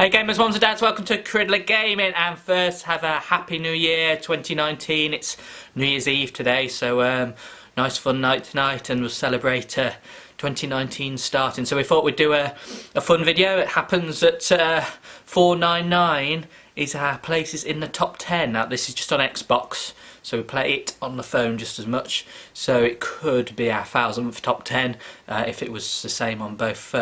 Hey gamers, mums and dads, welcome to Cridler Gaming, and first have a happy new year 2019. It's New Year's Eve today, so nice fun night tonight, and we'll celebrate 2019 starting. So we thought we'd do a fun video. It happens that 499 is our places in the top 10. Now this is just on Xbox, so we play it on the phone just as much, so it could be our 1000th top 10 if it was the same on both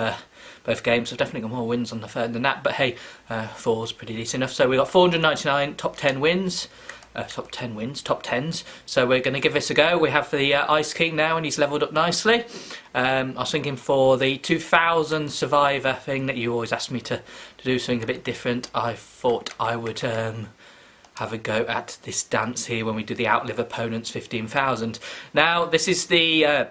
games. I've definitely got more wins on the phone than that, but hey, 4's pretty decent enough. So we got 499 top 10 wins, top 10s. So we're going to give this a go. We have the Ice King now, and he's levelled up nicely. I was thinking for the 2000 Survivor thing that you always ask me to do something a bit different, I thought I would have a go at this dance here when we do the outlive opponents 15,000. Now this is the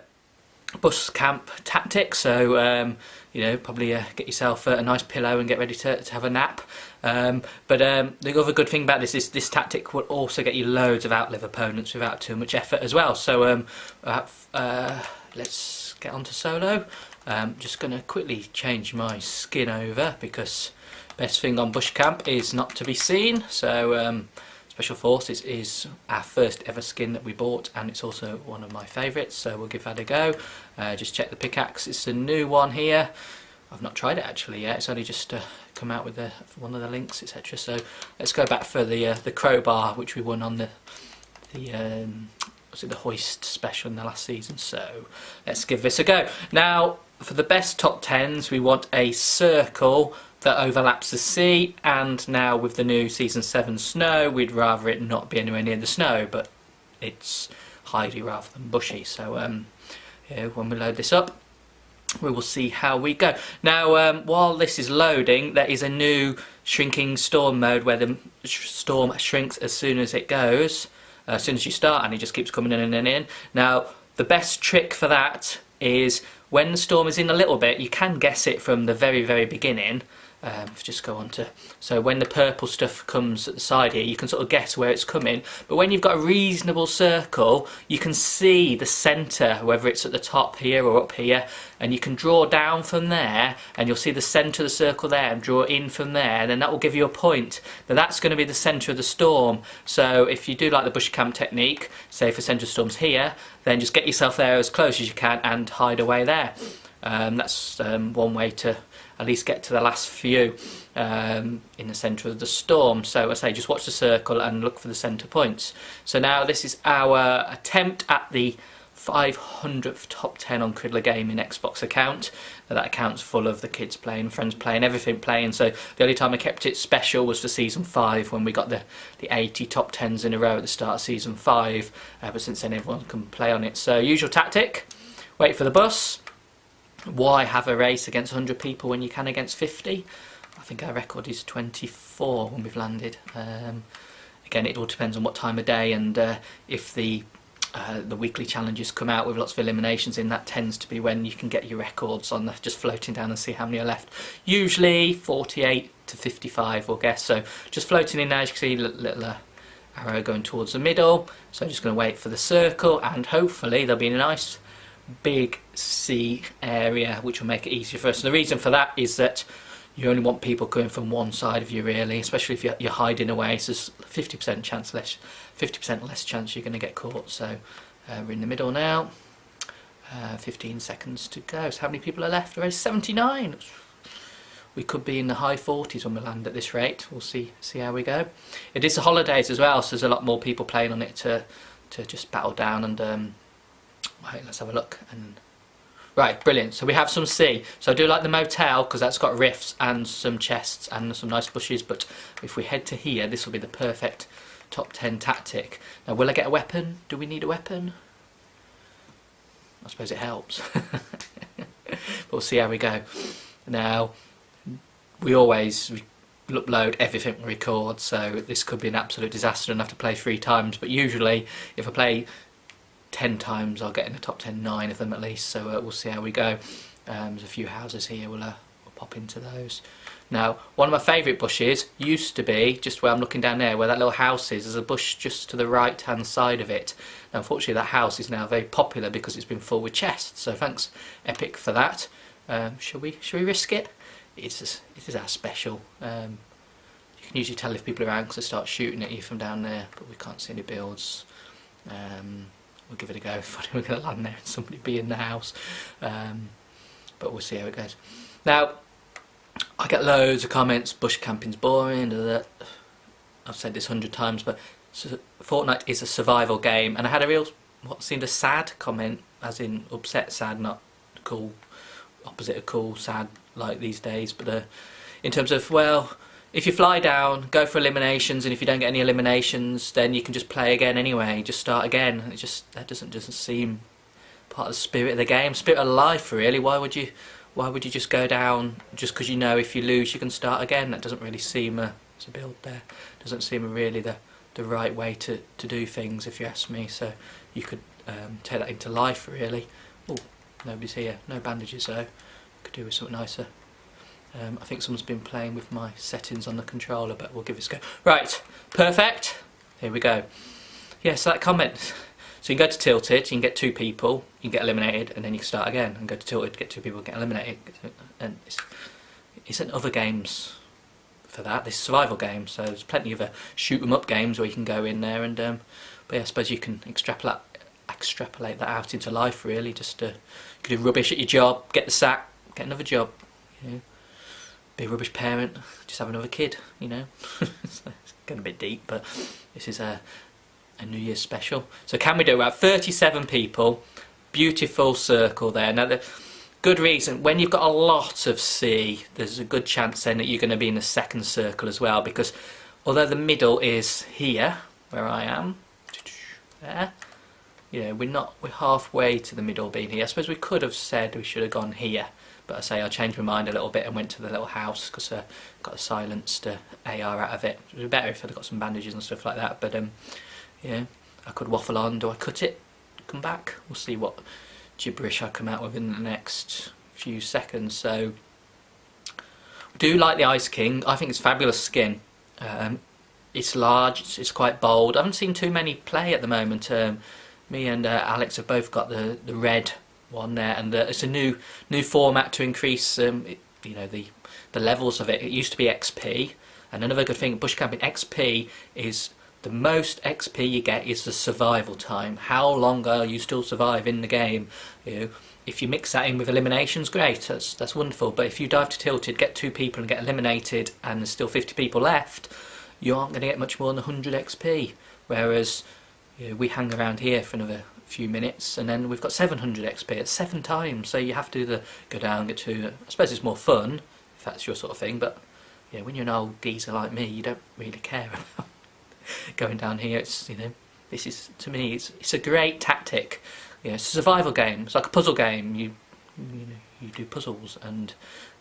bus camp tactic, so you know, probably get yourself a nice pillow and get ready to have a nap. But the other good thing about this is this tactic will also get you loads of outlive opponents without too much effort as well. So let's get on to solo. Just going to quickly change my skin over, because best thing on bush camp is not to be seen. So Special Forces is our first ever skin that we bought, and it's also one of my favourites, so we'll give that a go. Just check the pickaxe, it's a new one here. I've not tried it actually yet, it's only just come out with one of the links, etc. So let's go back for the crowbar, which we won on the was it the hoist special in the last season. So let's give this a go. Now for the best top 10s we want a circle that overlaps the sea, and now with the new season 7 snow, we'd rather it not be anywhere near the snow, but it's hidey rather than bushy. So yeah, when we load this up, we will see how we go. Now while this is loading, there is a new shrinking storm mode where the storm shrinks as soon as it goes, as soon as you start, and it just keeps coming in and in. Now the best trick for that is when the storm is in a little bit, you can guess it from the very beginning. Just go on to, so when the purple stuff comes at the side here, you can sort of guess where it's coming, but when you've got a reasonable circle, you can see the centre, whether it's at the top here or up here, and you can draw down from there, and you'll see the centre of the circle there, and draw in from there, and then that will give you a point. Now that's going to be the centre of the storm. So if you do like the bush camp technique, say if the centre of the storm's here, then just get yourself there as close as you can and hide away there. That's one way to at least get to the last few in the centre of the storm. So I say just watch the circle and look for the centre points. So now this is our attempt at the 500th top 10 on Cridler Gaming Xbox account. Now that account's full of the kids playing, friends playing, everything playing. So the only time I kept it special was for season 5, when we got the 80 top 10s in a row at the start of season 5. But since then everyone can play on it. So usual tactic, wait for the bus. Why have a race against 100 people when you can against 50? I think our record is 24 when we've landed. Again, it all depends on what time of day, and if the weekly challenges come out with lots of eliminations in, that tends to be when you can get your records on just floating down and see how many are left. Usually 48 to 55 we'll guess. So just floating in now, as you can see, little arrow going towards the middle. So I'm just going to wait for the circle, and hopefully there'll be a nice big sea area which will make it easier for us. And the reason for that is that you only want people coming from one side of you, really, especially if you're hiding away. So there's 50% chance less, 50% less chance you're going to get caught. So we're in the middle now. 15 seconds to go. So how many people are left? There is 79. We could be in the high 40s when we land at this rate. We'll see how we go. It is the holidays as well, so there's a lot more people playing on it to just battle down. And right, let's have a look. And right, brilliant. So we have some sea. So I do like the motel because that's got rifts and some chests and some nice bushes. But if we head to here, this will be the perfect top 10 tactic. Now, will I get a weapon? Do we need a weapon? I suppose it helps. But we'll see how we go. Now, we always upload everything we record, so this could be an absolute disaster and have to play 3 times. But usually, if I play 10 times, I'll get in the top 10, 9 of them at least, so we'll see how we go. There's a few houses here, we'll pop into those. Now, one of my favourite bushes used to be just where I'm looking down there, where that little house is. There's a bush just to the right hand side of it. Now, unfortunately that house is now very popular because it's been full with chests, so thanks Epic for that. Shall we risk it? it is our special. You can usually tell if people are around because they start shooting at you from down there, but we can't see any builds. We'll give it a go. Funny, we're going to land there and somebody be in the house, but we'll see how it goes. Now, I get loads of comments, bush camping's boring, I've said this 100 times, but Fortnite is a survival game, and I had a real, what seemed a sad comment, as in upset sad, not cool, opposite of cool, sad like these days, but in terms of, well, if you fly down, go for eliminations, and if you don't get any eliminations, then you can just play again anyway, just start again. That doesn't seem part of the spirit of the game, spirit of life really. Why would you just go down just because you know if you lose you can start again? That doesn't really seem there's a build there. Doesn't seem really the right way to do things, if you ask me. So you could take that into life really. Oh, nobody's here. No bandages though. Could do with something nicer. I think someone's been playing with my settings on the controller, but we'll give this a go. Right, perfect. Here we go. Yeah, so that comment. So you can go to Tilted, you can get 2 people, you can get eliminated, and then you can start again. And go to Tilted, get 2 people, get eliminated. And isn't other games for that? This survival game, so there's plenty of shoot 'em up games where you can go in there and. But yeah, I suppose you can extrapolate that out into life really. Just you could do rubbish at your job, get the sack, get another job. You know. Be a rubbish parent, just have another kid, you know. It's getting a bit deep, but this is a New Year's special. So can we do about 37 people, beautiful circle there. Now the good reason, when you've got a lot of sea, there's a good chance then that you're going to be in the second circle as well, because although the middle is here, where I am, there, you know, we're halfway to the middle being here. I suppose we could have said we should have gone here. But I say I changed my mind a little bit and went to the little house because I got a silenced AR out of it. It would be better if I'd got some bandages and stuff like that. But yeah, I could waffle on. Do I cut it? Come back? We'll see what gibberish I come out with in the next few seconds. So, I do like the Ice King. I think it's fabulous skin. It's large. It's quite bold. I haven't seen too many play at the moment. Me and Alex have both got the red one there, and it's a new format to increase you know, the levels of it. It used to be XP, and another good thing bush camping, XP is the most XP you get is the survival time. How long are you still survive in the game? You know, if you mix that in with eliminations, great, that's wonderful. But if you dive to Tilted, get 2 people and get eliminated, and there's still 50 people left, you aren't going to get much more than 100 XP. Whereas you know, we hang around here for another few minutes and then we've got 700 XP. It's 7 times, so you have to go down, get to. I suppose it's more fun if that's your sort of thing, but yeah, when you're an old geezer like me, you don't really care about going down here. It's, you know, this is, to me, it's a great tactic. You know, it's a survival game. It's like a puzzle game. You do puzzles, and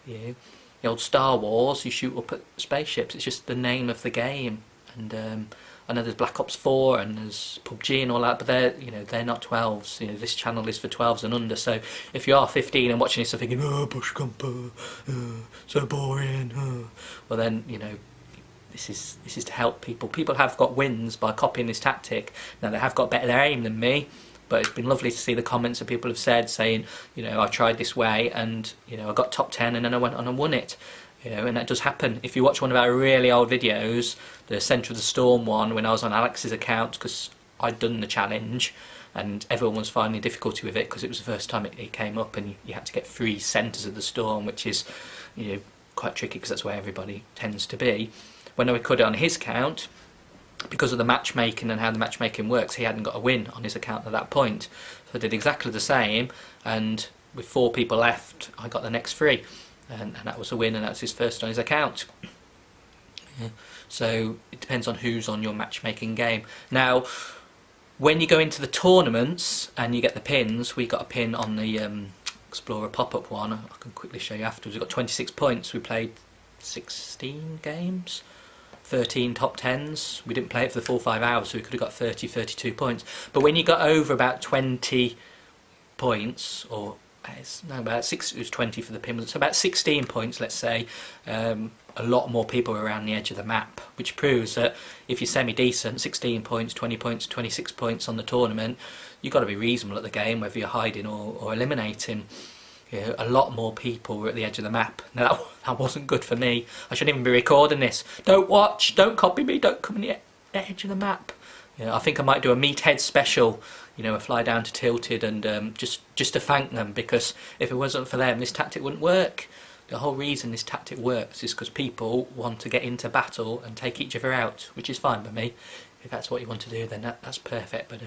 you know, the old Star Wars, you shoot up at spaceships. It's just the name of the game. And I know there's Black Ops 4 and there's PUBG and all that, but they're not 12s. You know, this channel is for 12s and under. So if you are 15 and watching this and thinking, oh, bush camper, so boring, well then, you know, this is to help people. People have got wins by copying this tactic. Now they have got better aim than me, but it's been lovely to see the comments that people have said, saying, you know, I tried this way and, you know, I got top 10 and then I went on and won it. You know, and that does happen. If you watch one of our really old videos, the Centre of the Storm one, when I was on Alex's account, because I'd done the challenge and everyone was finding difficulty with it because it was the first time it came up, and you had to get 3 centres of the storm, which is, you know, quite tricky because that's where everybody tends to be. When I recorded it on his account, because of the matchmaking and how the matchmaking works, he hadn't got a win on his account at that point. So I did exactly the same, and with 4 people left, I got the next 3. And that was a win, and that was his first on his account. Yeah. So it depends on who's on your matchmaking game. Now, when you go into the tournaments and you get the pins, we got a pin on the Explorer pop-up one. I can quickly show you afterwards. We got 26 points. We played 16 games, 13 top 10s. We didn't play it for the full 5 hours, so we could have got 30, 32 points. But when you got over about 20 points, or no, about 6, it was 20 for the pin, so about 16 points, let's say, a lot more people were around the edge of the map, which proves that if you're semi-decent, 16 points, 20 points, 26 points on the tournament, you've got to be reasonable at the game, whether you're hiding or eliminating. You know, a lot more people were at the edge of the map. Now that wasn't good for me. I shouldn't even be recording this. Don't watch, don't copy me, don't come in the edge of the map. You know, I think I might do a meathead special, you know, a fly down to Tilted and just to thank them, because if it wasn't for them this tactic wouldn't work. The whole reason this tactic works is because people want to get into battle and take each other out, which is fine by me. If that's what you want to do, then that's perfect. But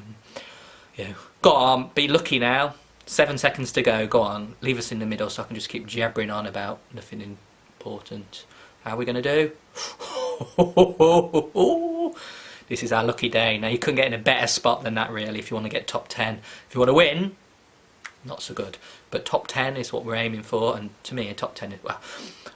you know, go on, be lucky now. 7 seconds to go. Go on, leave us in the middle so I can just keep jabbering on about nothing important. How are we going to do? This is our lucky day. Now you couldn't get in a better spot than that really if you want to get top 10. If you want to win, not so good. But top 10 is what we're aiming for, and to me a top 10 is, well,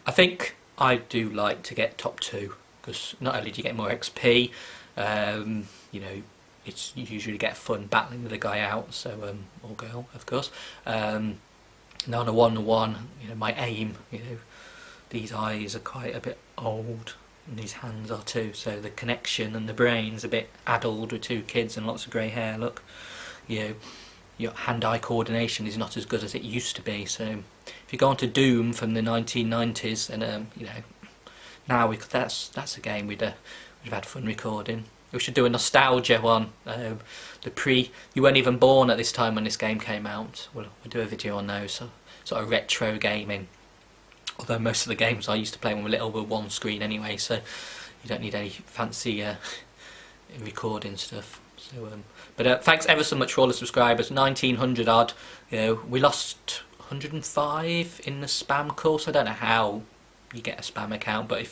I think I do like to get top 2, because not only do you get more XP, you know, it's you usually get fun battling with the guy out, so or girl, of course. Now on a 1-1, you know, my aim, you know, these eyes are quite a bit old, and these hands are too, so the connection and the brain's a bit addled with 2 kids and lots of grey hair. Look, you know, your hand-eye coordination is not as good as it used to be. So if you go on to Doom from the 1990s, and you know, now that's a game we'd have had fun recording. We should do a nostalgia one. You weren't even born at this time when this game came out. We'll do a video on those, so sort of retro gaming. Although most of the games I used to play when we were little were one screen anyway, so you don't need any fancy recording stuff. So, but thanks ever so much for all the subscribers. 1900 odd. You know, we lost 105 in the spam course. I don't know how you get a spam account, but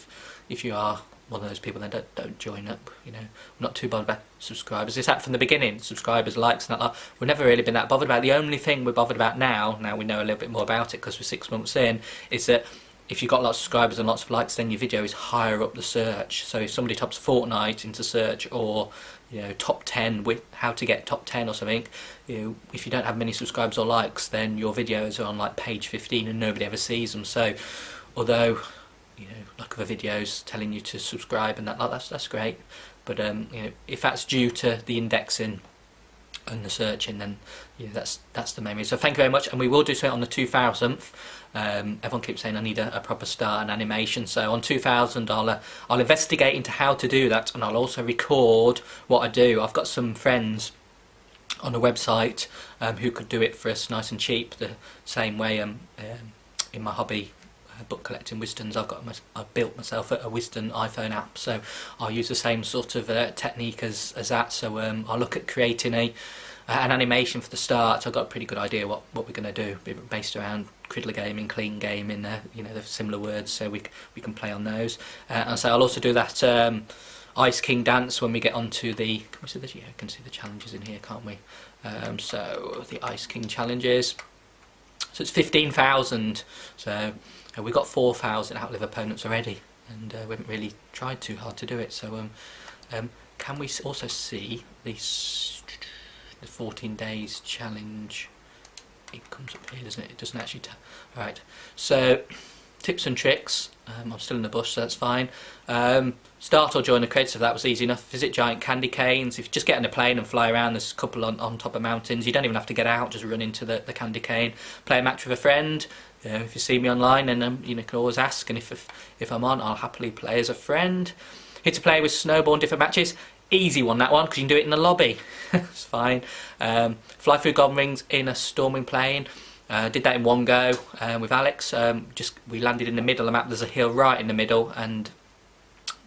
if you are one of those people, then don't join up. You know, we're not too bothered about subscribers. It's that from the beginning, subscribers, likes, and that. We've never really been that bothered about. The only thing we're bothered about now we know a little bit more about it because we're 6 months in, is that if you've got lots of subscribers and lots of likes, then your video is higher up the search. So if somebody types Fortnite into search, or you know, top 10 with how to get top 10 or something, you know, if you don't have many subscribers or likes, then your videos are on like page 15 and nobody ever sees them. So although, you know, like other videos telling you to subscribe and that's great, but you know, if that's due to the indexing and the searching, then you know, that's the main reason. So thank you very much, and we will do so on the 2000th. Everyone keeps saying I need a proper start and animation, so on 2000 I'll investigate into how to do that, and I'll also record what I do. I've got some friends on a website who could do it for us nice and cheap, the same way in my hobby book collecting Wisdons, I've built myself a Wisdom iPhone app, so I'll use the same sort of technique as that. So I'll look at creating an animation for the start. I've got a pretty good idea what we're going to do, based around Cridler gaming, clean gaming, you know, the similar words, so we can play on those. And so I'll also do that Ice King dance when we get onto the. Can we see the? Yeah, we can see the challenges in here, can't we? So the Ice King challenges. So it's 15,000. So we've got 4,000 outlive opponents already, and we haven't really tried too hard to do it. So can we also see the 14 days challenge? It comes up here, doesn't it? It doesn't actually. Alright, so tips and tricks. I'm still in the bush, so that's fine. Start or join the crates, if that was easy enough. Visit giant candy canes. If you just get on a plane and fly around, there's a couple on top of mountains. You don't even have to get out, just run into the candy cane. Play a match with a friend. You know, if you see me online, and you know, can always ask, and if I'm on, I'll happily play as a friend. Here to play with snowball in different matches. Easy one, that one, because you can do it in the lobby. It's fine. Fly through golden rings in a storming plane. Did that in one go with Alex. We landed in the middle of the map. There's a hill right in the middle, and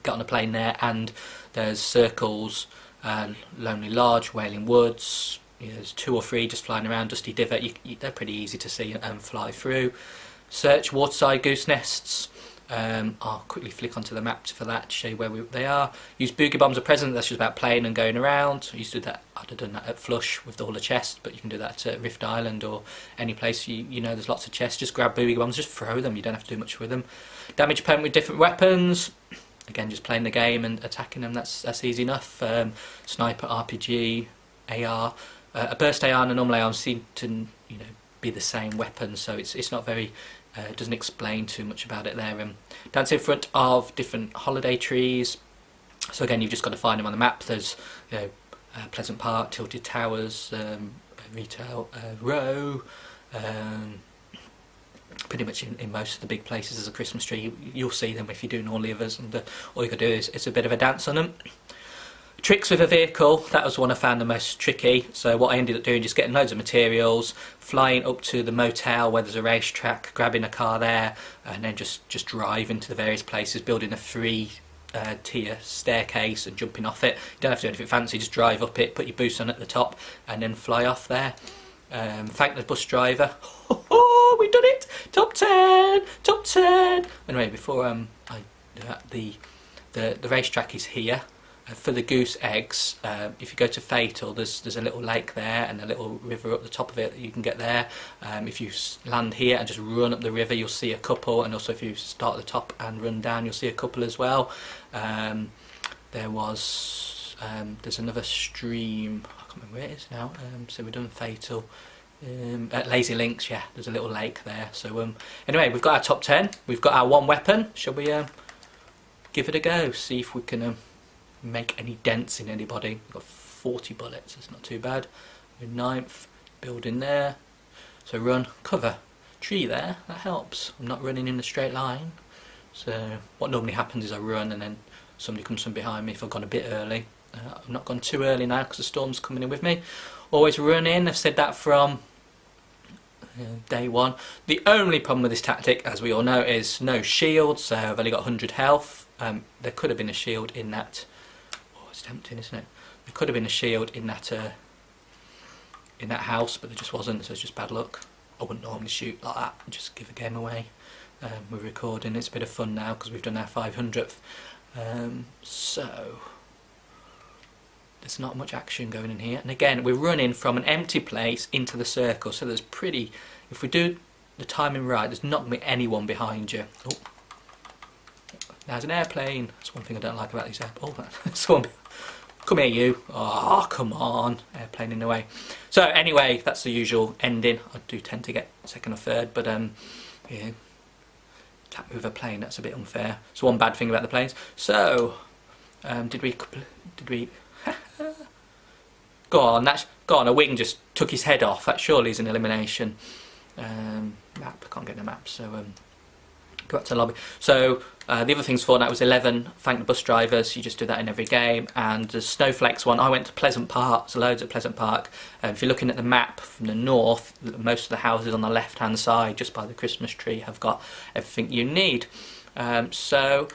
got on a plane there. And there's circles, Lonely Lodge, Wailing Woods. You know, there's 2 or 3 just flying around. Dusty Divot. They're pretty easy to see and fly through. Search waterside goose nests. I'll quickly flick onto the map for that to show you where they are. Use boogie bombs as present. That's just about playing and going around. I used to do that. I'd have done that at Flush with all the chests, but you can do that at Rift Island or any place you know there's lots of chests. Just grab boogie bombs, just throw them. You don't have to do much with them. Damage opponent with different weapons. Again, just playing the game and attacking them. That's easy enough. Sniper, RPG, AR. A burst AR and a normal AR seem to be the same weapon, so it's not very. It doesn't explain too much about it there. Dance in front of different holiday trees. So again, you've just got to find them on the map. There's Pleasant Park, Tilted Towers, Retail Row, pretty much in most of the big places as a Christmas tree. You'll see them if you're doing all the others, and all you got to do is it's a bit of a dance on them. Tricks with a vehicle, that was one I found the most tricky. So what I ended up doing, just getting loads of materials, flying up to the motel where there's a racetrack, grabbing a car there, and then just driving to the various places, building a 3-tier staircase and jumping off it. You don't have to do anything fancy, just drive up it, put your boost on at the top, and then fly off there. Thank the bus driver. Oh, we've done it! Top 10! Top 10! Anyway, before I do that, the racetrack is here. For the goose eggs, if you go to Fatal, there's a little lake there and a little river up the top of it that you can get there. If you land here and just run up the river, you'll see a couple, and also if you start at the top and run down, you'll see a couple as well. There's another stream, I can't remember where it is now, so we've done Fatal. At Lazy Links, yeah, there's a little lake there. So anyway, we've got our top 10, we've got our one weapon. Shall we give it a go, see if we can make any dents in anybody? We've got 40 bullets, it's not too bad. We're 9th, building there. So run, cover, tree there, that helps. I'm not running in a straight line. So what normally happens is I run and then somebody comes from behind me if I've gone a bit early. I've not gone too early now because the storm's coming in with me. Always run in, I've said that from day one. The only problem with this tactic, as we all know, is no shield, so I've only got 100 health. There could have been a shield in that. Oh, it's tempting, isn't it? There could have been a shield in that house, but there just wasn't, so it's just bad luck. I wouldn't normally shoot like that and just give a game away. We're recording, it's a bit of fun now because we've done our 500th. So there's not much action going in here, and again we're running from an empty place into the circle, so there's pretty, if we do the timing right, there's not going to be anyone behind you. Oh, there's an airplane. That's one thing I don't like about these airplanes. Oh, someone, come here you. Oh, come on, airplane in the way. So anyway, that's the usual ending. I do tend to get second or third, but yeah, tap with a plane, that's a bit unfair. It's one bad thing about the planes. So did we go on, a wing just took his head off. That surely is an elimination. Map, I can't get the map, so go back to the lobby. So the other things Fortnite was 11, thank the bus drivers. You just do that in every game. And the Snowflakes one, I went to Pleasant Park, so loads at Pleasant Park. If you're looking at the map from the north, most of the houses on the left hand side just by the Christmas tree have got everything you need. So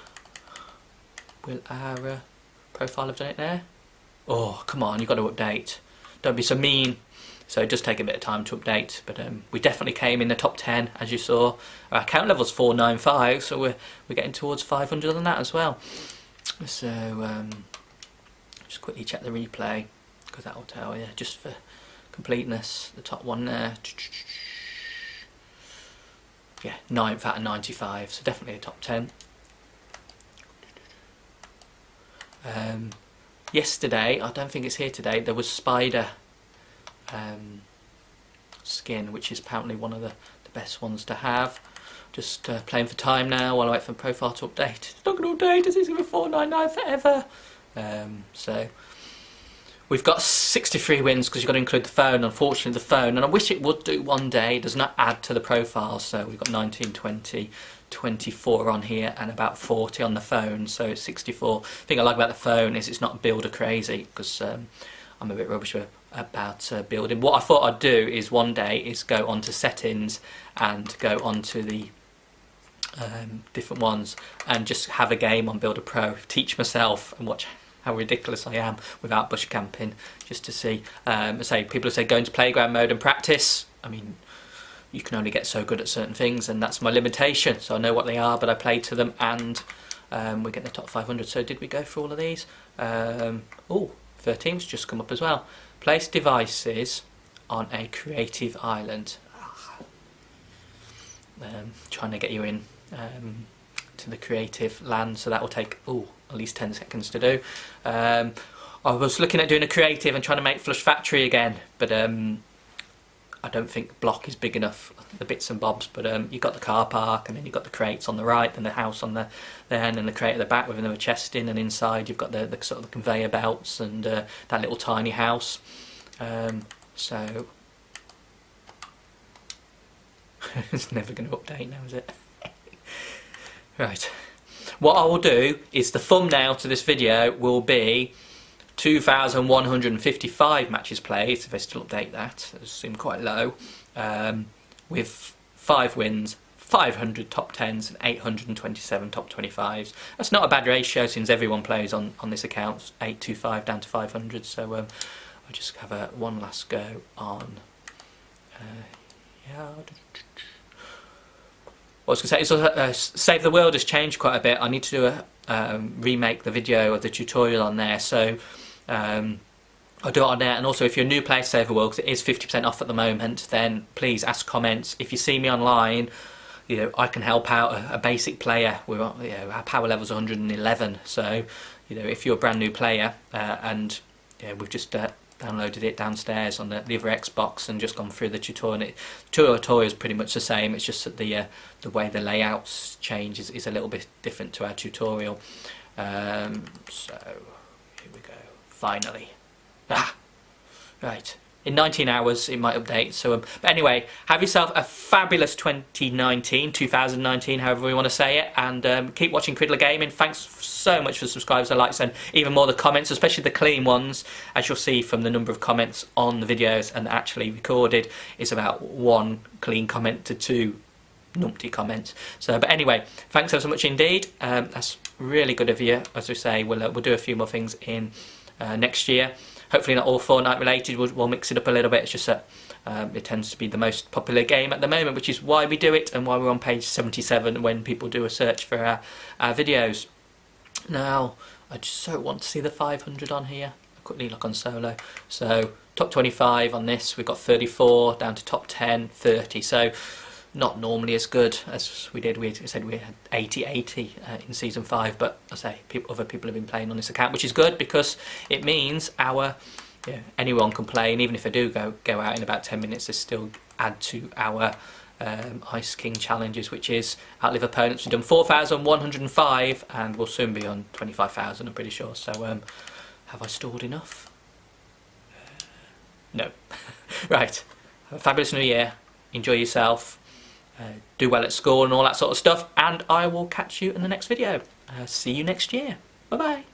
will our profile have done it there? Oh, come on, you've got to update. Don't be so mean. So it does take a bit of time to update, but we definitely came in the top 10, as you saw. Our account level's 495, so we're getting towards 500 on that as well. So just quickly check the replay, because that will tell you, just for completeness, the top one there. Yeah, 9th out of 95, so definitely a top 10. Yesterday, I don't think it's here today, there was Spider skin, which is apparently one of the best ones to have. Just playing for time now while I wait for the profile to update. It's not going to update, it's going to be 499 forever. So we've got 63 wins because you've got to include the phone. Unfortunately, the phone, and I wish it would do one day, does not add to the profile. So we've got 19, 20, 24 on here and about 40 on the phone, so it's 64. The thing I like about the phone is it's not builder crazy, because I'm a bit rubbish about building. What I thought I'd do is one day is go onto settings and go onto the different ones and just have a game on Builder Pro, teach myself and watch how ridiculous I am without bush camping, just to see. Say people say go into playground mode and practice. I mean, you can only get so good at certain things, and that's my limitation. So I know what they are, but I play to them, and we get the top 500. So did we go through all of these? Oh, 13's just come up as well. Place devices on a creative island. Trying to get you in to the creative land, so that will take at least 10 seconds to do. I was looking at doing a creative and trying to make Flush Factory again, but I don't think block is big enough, the bits and bobs. But you've got the car park, and then you've got the crates on the right, and the house on there, and then the crate at the back with another chest in, and inside you've got the sort of the conveyor belts and that little tiny house. So It's never going to update now, is it? Right. What I will do is the thumbnail to this video will be 2,155 matches played, if I still update that. It seemed quite low. With 5 wins, 500 top 10s and 827 top 25s. That's not a bad ratio since everyone plays on this account, 825 down to 500. So I'll just have one last go on. Yeah. What I was going to say is Save the World has changed quite a bit. I need to remake the video of the tutorial on there. So I'll do it on there. And also, if you're a new player to Save the World, because it is 50% off at the moment, then please ask comments. If you see me online, you know, I can help out a basic player. We're, you know, our power level's 111. So, you know, if you're a brand new player and you know, we've just downloaded it downstairs on the other Xbox and just gone through the tutorial. The tutorial is pretty much the same. It's just that the way the layouts change is a little bit different to our tutorial. So here we go. Finally. Right. In 19 hours it might update. So, but anyway, have yourself a fabulous 2019, however we want to say it, and keep watching Cridler Gaming. Thanks so much for the subscribers, the likes, and even more the comments, especially the clean ones. As you'll see from the number of comments on the videos and actually recorded, it's about 1 clean comment to 2 numpty comments. So, but anyway, thanks ever so much indeed. That's really good of you. As we say, we'll do a few more things in next year. Hopefully not all Fortnite related, we'll mix it up a little bit. It's just that it tends to be the most popular game at the moment, which is why we do it and why we're on page 77 when people do a search for our videos. Now, I just so want to see the 500 on here. I quickly look on Solo. So, top 25 on this, we've got 34, down to top 10, 30. So, not normally as good as we did. We said we had 80 in season 5, but I say other people have been playing on this account, which is good because it means anyone can play, and even if I do go out in about 10 minutes, they still add to our Ice King challenges, which is outlive opponents. We've done 4,105, and we'll soon be on 25,000. I'm pretty sure. So have I stored enough? No. Right. Have a fabulous new year. Enjoy yourself. Do well at school and all that sort of stuff, and I will catch you in the next video. See you next year. Bye bye.